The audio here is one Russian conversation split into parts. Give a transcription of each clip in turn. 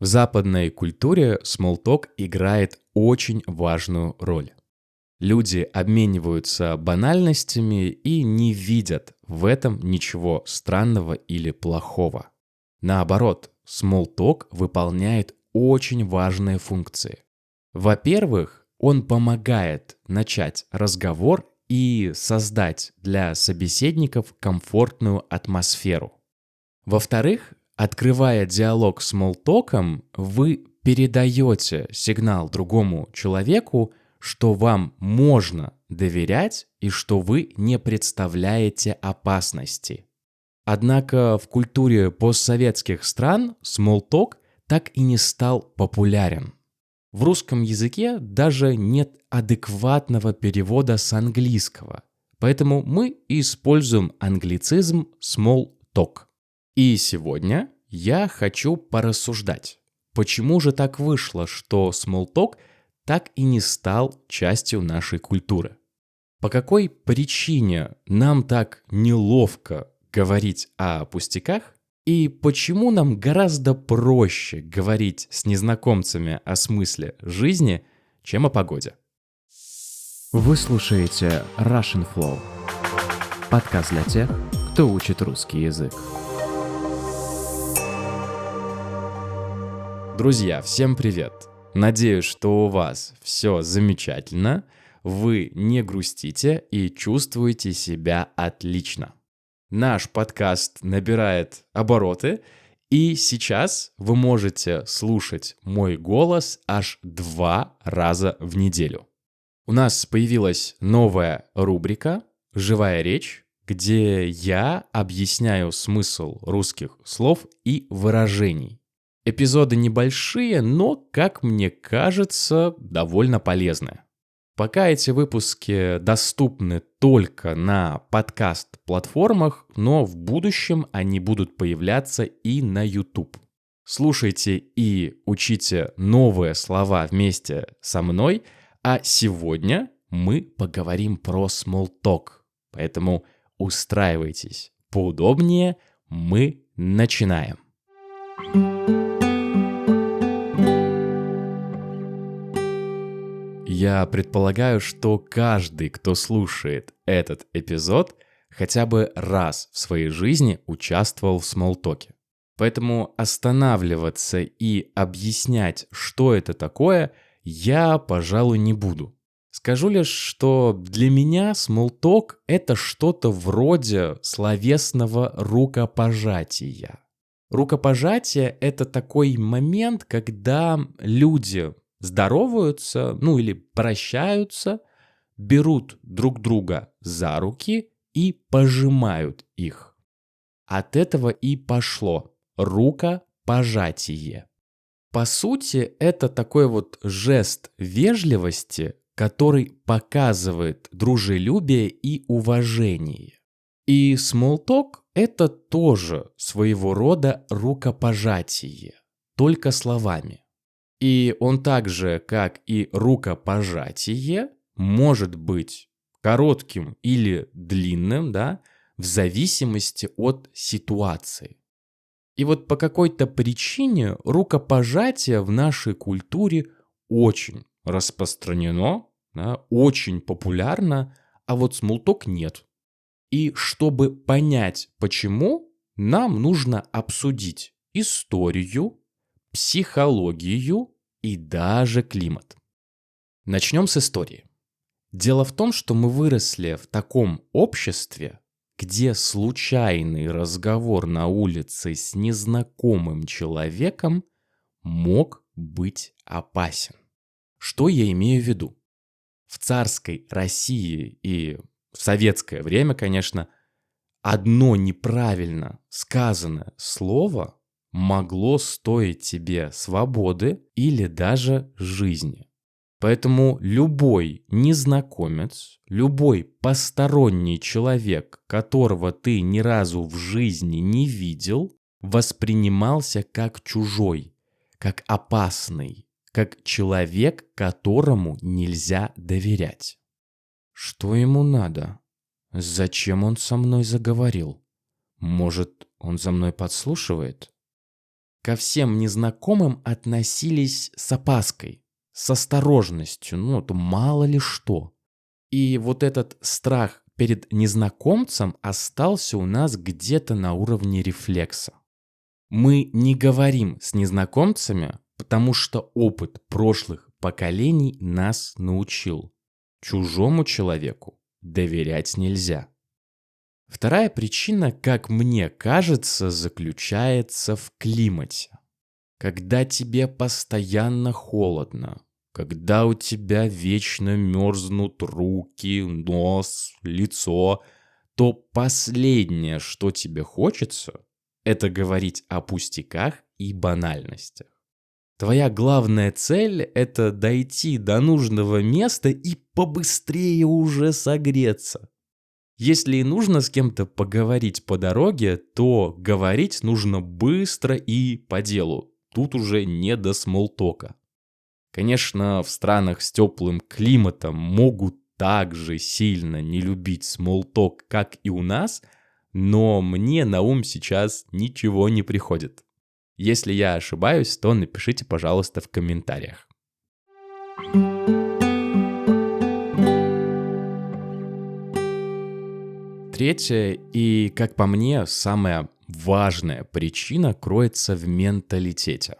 В западной культуре смолток играет очень важную роль. Люди обмениваются банальностями и не видят в этом ничего странного или плохого. Наоборот, смолток выполняет очень важные функции. Во-первых, он помогает начать разговор и создать для собеседников комфортную атмосферу. Во-вторых, открывая диалог смолтоком, вы передаете сигнал другому человеку, что вам можно доверять и что вы не представляете опасности. Однако в культуре постсоветских стран смолток так и не стал популярен. В русском языке даже нет адекватного перевода с английского, поэтому мы используем англицизм small talk. И сегодня я хочу порассуждать, почему же так вышло, что small talk так и не стал частью нашей культуры. По какой причине нам так неловко говорить о пустяках? И почему нам гораздо проще говорить с незнакомцами о смысле жизни, чем о погоде? Вы слушаете Russian Flow, подкаст для тех, кто учит русский язык. Друзья, всем привет! Надеюсь, что у вас все замечательно, вы не грустите и чувствуете себя отлично. Наш подкаст набирает обороты, и сейчас вы можете слушать мой голос аж 2 раза в неделю. У нас появилась новая рубрика «Живая речь», где я объясняю смысл русских слов и выражений. Эпизоды небольшие, но, как мне кажется, довольно полезные. Пока эти выпуски доступны только на подкаст-платформах, но в будущем они будут появляться и на YouTube. Слушайте и учите новые слова вместе со мной, а сегодня мы поговорим про small talk. Поэтому устраивайтесь поудобнее, мы начинаем. Я предполагаю, что каждый, кто слушает этот эпизод, хотя бы раз в своей жизни участвовал в смолтоке. Поэтому останавливаться и объяснять, что это такое, я, пожалуй, не буду. Скажу лишь, что для меня смолток – это что-то вроде словесного рукопожатия. Рукопожатие – это такой момент, когда люди здороваются, или прощаются, берут друг друга за руки и пожимают их. От этого и пошло рукопожатие. По сути, это такой вот жест вежливости, который показывает дружелюбие и уважение. И смолток – это тоже своего рода рукопожатие, только словами. И он так же, как и рукопожатие, может быть коротким или длинным, в зависимости от ситуации. И вот по какой-то причине рукопожатие в нашей культуре очень распространено, очень популярно, а вот смолток нет. И чтобы понять почему, нам нужно обсудить историю, психологию и даже климат. Начнем с истории. Дело в том, что мы выросли в таком обществе, где случайный разговор на улице с незнакомым человеком мог быть опасен. Что я имею в виду? В царской России и в советское время, конечно, одно неправильно сказанное слово могло стоить тебе свободы или даже жизни. Поэтому любой незнакомец, любой посторонний человек, которого ты ни разу в жизни не видел, воспринимался как чужой, как опасный, как человек, которому нельзя доверять. Что ему надо? Зачем он со мной заговорил? Может, он за мной подслушивает? ко всем незнакомым относились с опаской, с осторожностью, то мало ли что. И вот этот страх перед незнакомцем остался у нас где-то на уровне рефлекса. Мы не говорим с незнакомцами, потому что опыт прошлых поколений нас научил. Чужому человеку доверять нельзя. Вторая причина, как мне кажется, заключается в климате. Когда тебе постоянно холодно, когда у тебя вечно мерзнут руки, нос, лицо, то последнее, что тебе хочется, это говорить о пустяках и банальностях. Твоя главная цель – это дойти до нужного места и побыстрее уже согреться. Если и нужно с кем-то поговорить по дороге, то говорить нужно быстро и по делу. Тут уже не до смолтока. Конечно, в странах с теплым климатом могут так же сильно не любить смолток, как и у нас, но мне на ум сейчас ничего не приходит. Если я ошибаюсь, то напишите, пожалуйста, в комментариях. Третья и, как по мне, самая важная причина кроется в менталитете.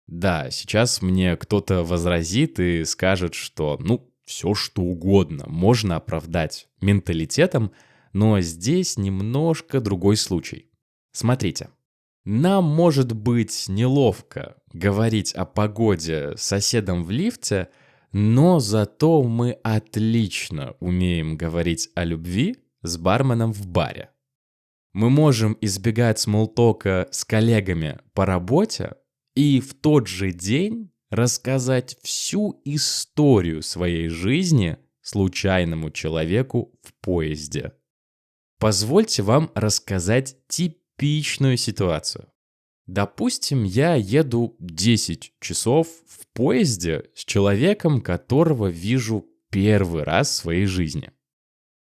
Да, сейчас мне кто-то возразит и скажет, что, все что угодно можно оправдать менталитетом, но здесь немножко другой случай. Смотрите, нам может быть неловко говорить о погоде с соседом в лифте, но зато мы отлично умеем говорить о любви с барменом в баре. Мы можем избегать смолтока с коллегами по работе и в тот же день рассказать всю историю своей жизни случайному человеку в поезде. Позвольте вам рассказать типичную ситуацию. Допустим, я еду 10 часов в поезде с человеком, которого вижу первый раз в своей жизни.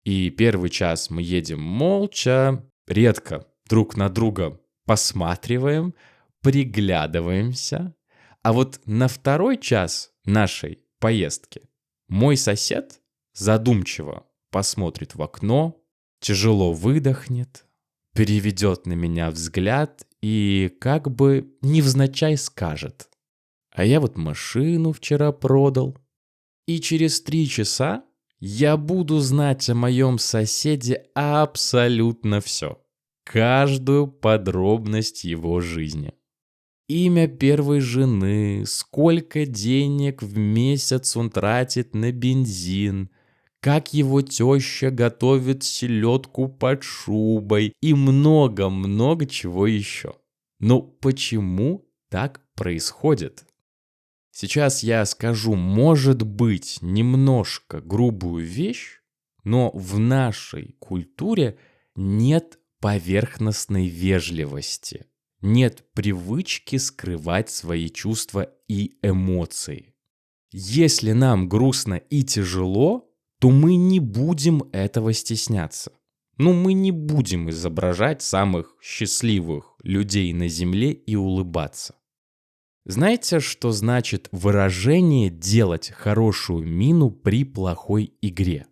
И первый час мы едем молча, редко друг на друга посматриваем, приглядываемся. А вот на второй час нашей поездки мой сосед задумчиво посмотрит в окно, тяжело выдохнет, переведет на меня взгляд и как бы невзначай скажет: «А я вот машину вчера продал». И через 3 часа я буду знать о моем соседе абсолютно все. Каждую подробность его жизни. Имя первой жены, сколько денег в месяц он тратит на бензин, как его теща готовит селедку под шубой и много-много чего еще. Но почему так происходит? Сейчас я скажу, может быть, немножко грубую вещь, но в нашей культуре нет поверхностной вежливости, нет привычки скрывать свои чувства и эмоции. Если нам грустно и тяжело, то мы не будем этого стесняться. Мы не будем изображать самых счастливых людей на земле и улыбаться. Знаете, что значит выражение «делать хорошую мину при плохой игре»?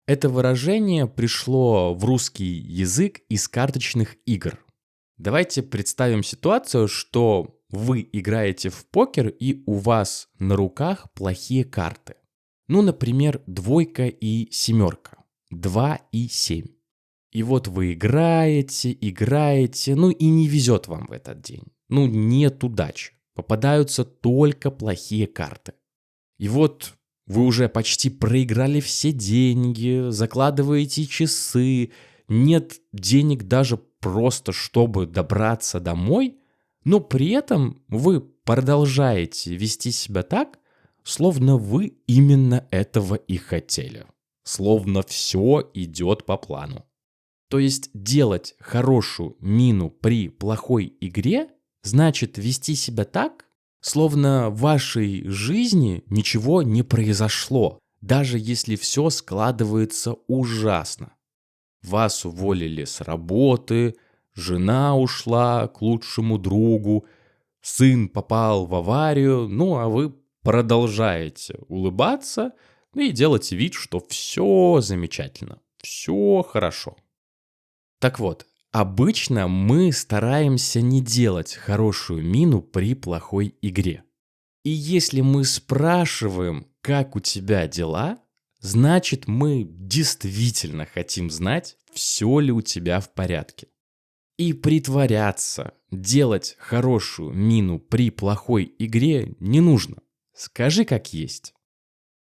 Это выражение пришло в русский язык из карточных игр. Давайте представим ситуацию, что вы играете в покер и у вас на руках плохие карты. Например, 2 и 7, 2 и 7. И вот вы играете, и не везет вам в этот день. Нет удачи. Попадаются только плохие карты. И вот вы уже почти проиграли все деньги, закладываете часы, нет денег даже просто, чтобы добраться домой, но при этом вы продолжаете вести себя так, словно вы именно этого и хотели. Словно все идет по плану. То есть делать хорошую мину при плохой игре значит вести себя так, словно в вашей жизни ничего не произошло, даже если все складывается ужасно. Вас уволили с работы, жена ушла к лучшему другу, сын попал в аварию, ну а вы продолжаете улыбаться и делать вид, что все замечательно, все хорошо. Так вот, обычно мы стараемся не делать хорошую мину при плохой игре. И если мы спрашиваем, как у тебя дела, значит мы действительно хотим знать, все ли у тебя в порядке. И притворяться, делать хорошую мину при плохой игре не нужно. Скажи как есть.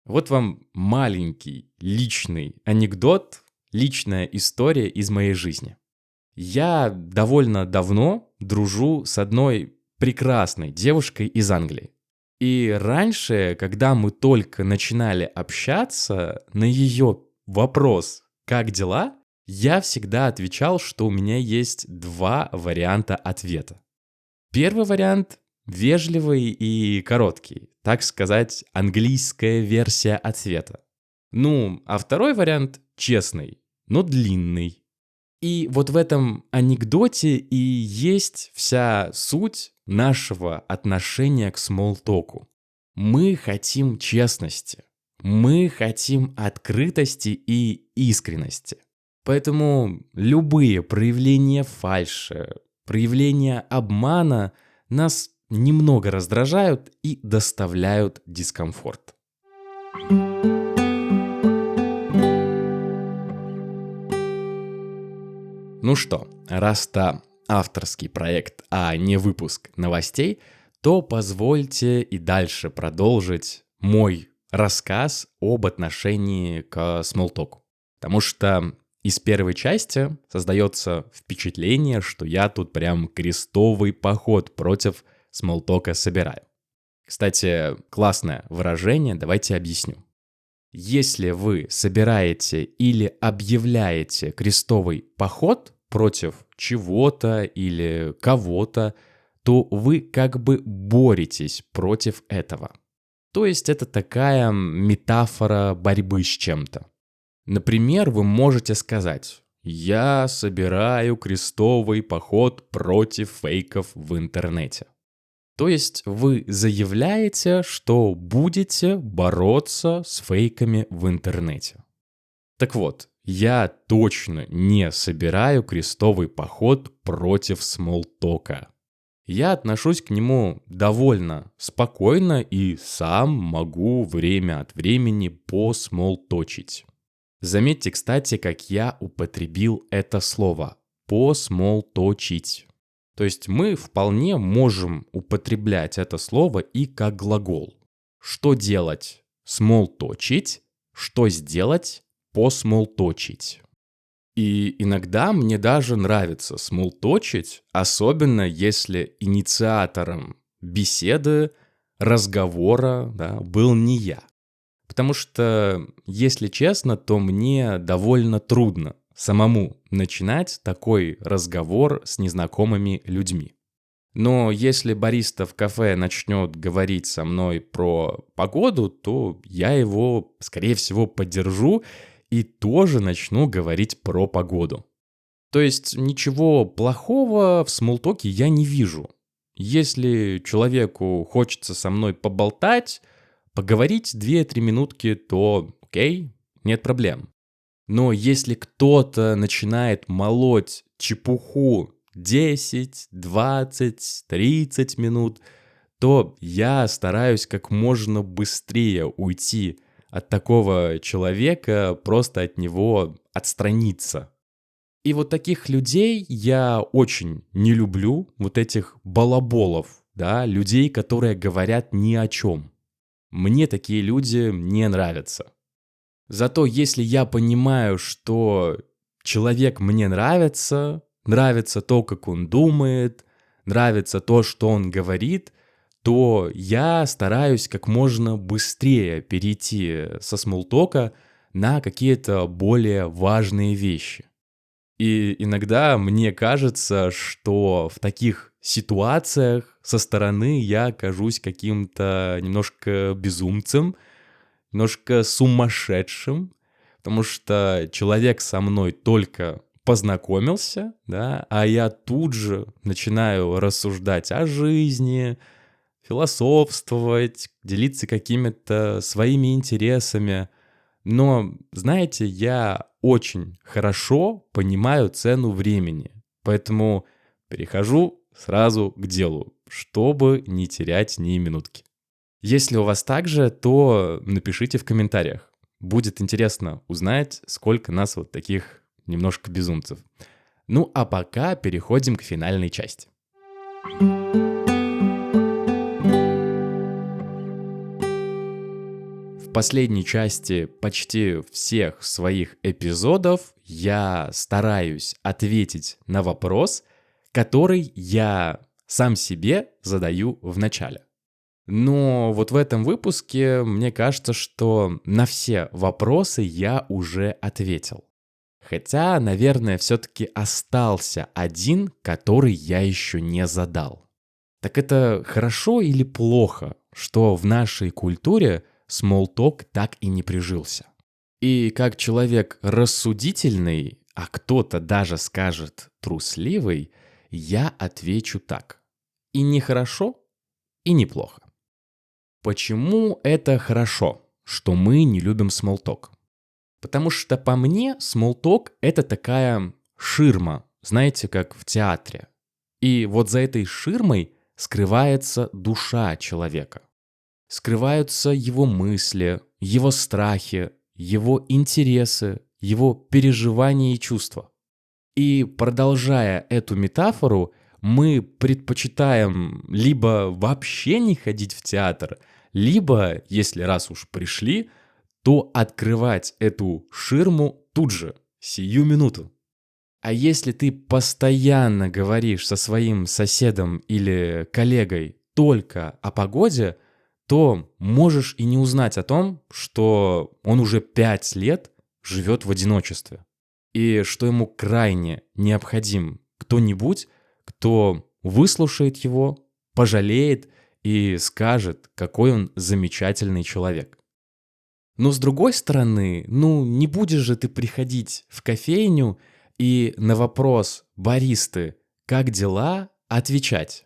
Вот вам маленький личный анекдот, личная история из моей жизни. Я довольно давно дружу с одной прекрасной девушкой из Англии. И раньше, когда мы только начинали общаться, на ее вопрос «как дела?», я всегда отвечал, что у меня есть два варианта ответа. Первый вариант вежливый и короткий, так сказать, английская версия ответа. Ну, а второй вариант честный, но длинный. И вот в этом анекдоте и есть вся суть нашего отношения к смолтоку. Мы хотим честности, мы хотим открытости и искренности. Поэтому любые проявления фальши, проявления обмана нас немного раздражают и доставляют дискомфорт. Ну что, раз это авторский проект, а не выпуск новостей, то позвольте и дальше продолжить мой рассказ об отношении к смолтоку. Потому что из первой части создается впечатление, что я тут прям крестовый поход против смолтока собираю. Кстати, классное выражение, давайте объясню. Если вы собираете или объявляете крестовый поход против чего-то или кого-то, то вы как бы боретесь против этого. То есть это такая метафора борьбы с чем-то. Например, вы можете сказать: «Я собираю крестовый поход против фейков в интернете». То есть вы заявляете, что будете бороться с фейками в интернете. Так вот, я точно не собираю крестовый поход против смолтока. Я отношусь к нему довольно спокойно и сам могу время от времени посмолточить. Заметьте, кстати, как я употребил это слово «посмолточить». То есть мы вполне можем употреблять это слово и как глагол. Что делать? Смолточить. Что сделать? Посмолточить. И иногда мне даже нравится смолточить, особенно если инициатором беседы, разговора, был не я. Потому что, если честно, то мне довольно трудно самому начинать такой разговор с незнакомыми людьми. Но если бариста в кафе начнет говорить со мной про погоду, то я его, скорее всего, поддержу и тоже начну говорить про погоду. То есть ничего плохого в смолтоке я не вижу. Если человеку хочется со мной поболтать, поговорить 2-3 минутки, то окей, нет проблем. Но если кто-то начинает молоть чепуху 10, 20, 30 минут, то я стараюсь как можно быстрее уйти от такого человека, просто от него отстраниться. И вот таких людей я очень не люблю, вот этих балаболов, людей, которые говорят ни о чем. Мне такие люди не нравятся. Зато если я понимаю, что человек мне нравится то, как он думает, нравится то, что он говорит, то я стараюсь как можно быстрее перейти со смолтока на какие-то более важные вещи. И иногда мне кажется, что в таких ситуациях со стороны я кажусь каким-то немножко безумцем, немножко сумасшедшим, потому что человек со мной только познакомился, да, а я тут же начинаю рассуждать о жизни, философствовать, делиться какими-то своими интересами. Но, знаете, я очень хорошо понимаю цену времени, поэтому перехожу сразу к делу, чтобы не терять ни минутки. Если у вас так же, то напишите в комментариях. Будет интересно узнать, сколько нас вот таких немножко безумцев. Ну а пока переходим к финальной части. В последней части почти всех своих эпизодов я стараюсь ответить на вопрос, который я сам себе задаю в начале. Но вот в этом выпуске мне кажется, что на все вопросы я уже ответил. Хотя, наверное, все-таки остался один, который я еще не задал. Так это хорошо или плохо, что в нашей культуре смолток так и не прижился? И как человек рассудительный, а кто-то даже скажет трусливый, я отвечу так. И не хорошо, и не плохо. Почему это хорошо, что мы не любим смолток? Потому что по мне смолток — это такая ширма, знаете, как в театре. И вот за этой ширмой скрывается душа человека. Скрываются его мысли, его страхи, его интересы, его переживания и чувства. И продолжая эту метафору, мы предпочитаем либо вообще не ходить в театр, либо, если раз уж пришли, то открывать эту ширму тут же, сию минуту. А если ты постоянно говоришь со своим соседом или коллегой только о погоде, то можешь и не узнать о том, что он уже 5 лет живет в одиночестве. И что ему крайне необходим кто-нибудь, кто выслушает его, пожалеет и скажет, какой он замечательный человек. Но с другой стороны, не будешь же ты приходить в кофейню и на вопрос баристы «Как дела?» отвечать: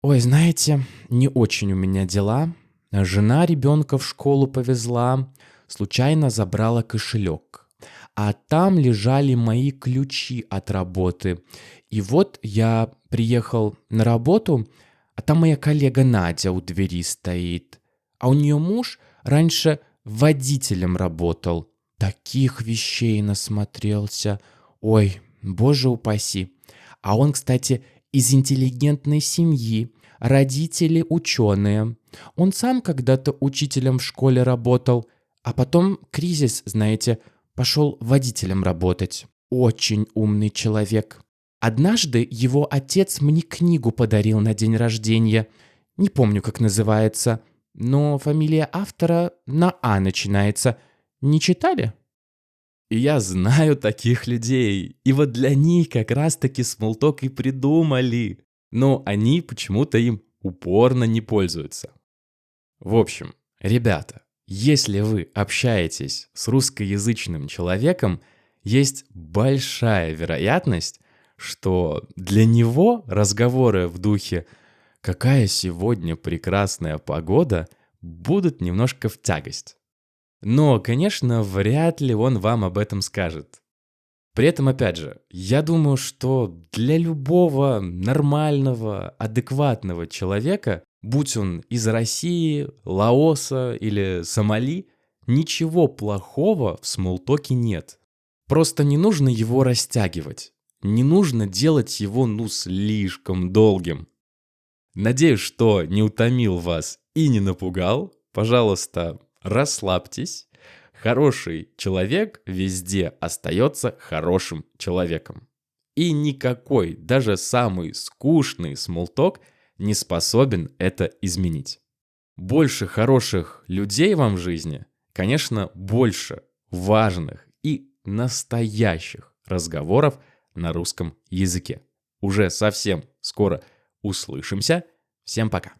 «Ой, знаете, не очень у меня дела. Жена ребенка в школу повезла, случайно забрала кошелек. А там лежали мои ключи от работы. И вот я приехал на работу, а там моя коллега Надя у двери стоит. А у нее муж раньше водителем работал. Таких вещей насмотрелся. Ой, боже упаси. А он, кстати, из интеллигентной семьи. Родители ученые. Он сам когда-то учителем в школе работал. А потом кризис, знаете, пошел водителем работать. Очень умный человек. Однажды его отец мне книгу подарил на день рождения. Не помню, как называется, но фамилия автора на «А» начинается. Не читали?» И я знаю таких людей. И вот для них как раз-таки смолток и придумали. Но они почему-то им упорно не пользуются. В общем, ребята, если вы общаетесь с русскоязычным человеком, есть большая вероятность, что для него разговоры в духе «какая сегодня прекрасная погода» будут немножко в тягость. Но, конечно, вряд ли он вам об этом скажет. При этом, опять же, я думаю, что для любого нормального, адекватного человека, будь он из России, Лаоса или Сомали, ничего плохого в смолтоке нет. Просто не нужно его растягивать. Не нужно делать его, слишком долгим. Надеюсь, что не утомил вас и не напугал. Пожалуйста, расслабьтесь. Хороший человек везде остается хорошим человеком. И никакой, даже самый скучный смолток не способен это изменить. Больше хороших людей вам в жизни, конечно, больше важных и настоящих разговоров на русском языке. Уже совсем скоро услышимся. Всем пока.